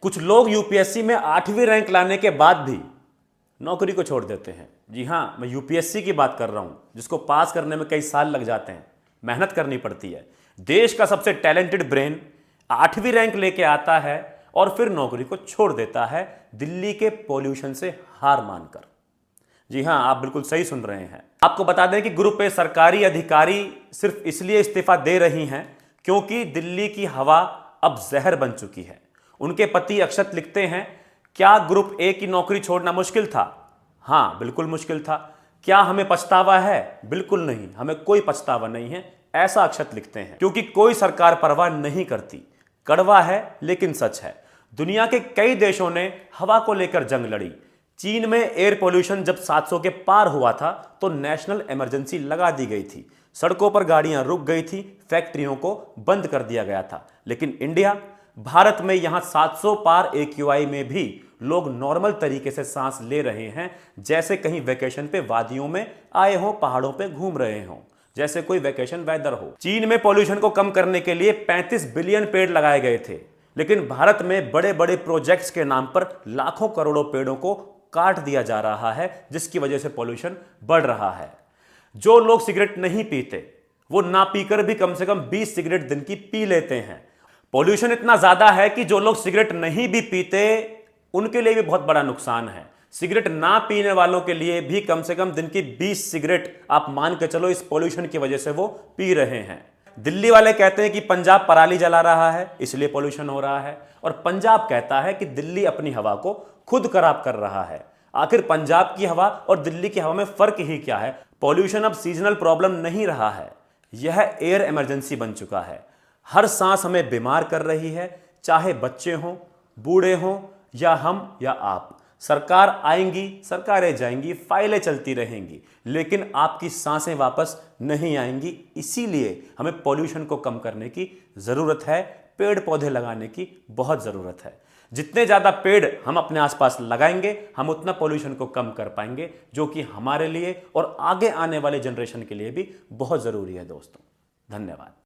कुछ लोग यूपीएससी में 8वीं रैंक लाने के बाद भी नौकरी को छोड़ देते हैं। जी हाँ, मैं यूपीएससी की बात कर रहा हूं, जिसको पास करने में कई साल लग जाते हैं, मेहनत करनी पड़ती है। देश का सबसे टैलेंटेड ब्रेन 8वीं रैंक लेके आता है और फिर नौकरी को छोड़ देता है दिल्ली के पॉल्यूशन से हार मानकर। जी हां, आप बिल्कुल सही सुन रहे हैं। आपको बता दें कि ग्रुप ए सरकारी अधिकारी सिर्फ इसलिए इस्तीफा दे रही हैं क्योंकि दिल्ली की हवा अब जहर बन चुकी है। उनके पति अक्षत लिखते हैं, क्या ग्रुप ए की नौकरी छोड़ना मुश्किल था? हां, बिल्कुल मुश्किल था। क्या हमें पछतावा है? बिल्कुल नहीं, हमें कोई पछतावा नहीं है, ऐसा अक्षत लिखते हैं। क्योंकि कोई सरकार परवाह नहीं करती। कड़वा है लेकिन सच है। दुनिया के कई देशों ने हवा को लेकर जंग लड़ी। चीन में एयर पोल्यूशन जब 700 के पार हुआ था तो नेशनल इमरजेंसी लगा दी गई थी। सड़कों पर गाड़ियां रुक गई थी, फैक्ट्रियों को बंद कर दिया गया था। लेकिन इंडिया, भारत में यहां 700 पार AQI में भी लोग नॉर्मल तरीके से सांस ले रहे हैं, जैसे कहीं वेकेशन पे वादियों में आए हों, पहाड़ों पे घूम रहे हों, जैसे कोई वेकेशन वेदर हो। चीन में पॉल्यूशन को कम करने के लिए 35 बिलियन पेड़ लगाए गए थे, लेकिन भारत में बड़े बड़े प्रोजेक्ट्स के नाम पर लाखों करोड़ों पेड़ों को काट दिया जा रहा है, जिसकी वजह से पॉल्यूशन बढ़ रहा है। जो लोग सिगरेट नहीं पीते वो ना पीकर भी कम से कम 20 सिगरेट दिन की पी लेते हैं। पॉल्यूशन इतना ज्यादा है कि जो लोग सिगरेट नहीं भी पीते उनके लिए भी बहुत बड़ा नुकसान है। सिगरेट ना पीने वालों के लिए भी कम से कम दिन की 20 सिगरेट आप मान के चलो इस पॉल्यूशन की वजह से वो पी रहे हैं। दिल्ली वाले कहते हैं कि पंजाब पराली जला रहा है इसलिए पॉल्यूशन हो रहा है, और पंजाब कहता है कि दिल्ली अपनी हवा को खुद खराब कर रहा है। आखिर पंजाब की हवा और दिल्ली की हवा में फर्क ही क्या है? पॉल्यूशन अब सीजनल प्रॉब्लम नहीं रहा है, यह एयर इमरजेंसी बन चुका है। हर सांस हमें बीमार कर रही है, चाहे बच्चे हों, बूढ़े हों या हम या आप। सरकार आएंगी, सरकारें जाएंगी, फाइलें चलती रहेंगी, लेकिन आपकी सांसें वापस नहीं आएंगी। इसीलिए हमें पॉल्यूशन को कम करने की जरूरत है, पेड़ पौधे लगाने की बहुत जरूरत है। जितने ज्यादा पेड़ हम अपने आसपास लगाएंगे, हम उतना पॉल्यूशन को कम कर पाएंगे, जो कि हमारे लिए और आगे आने वाले जनरेशन के लिए भी बहुत जरूरी है दोस्तों। धन्यवाद।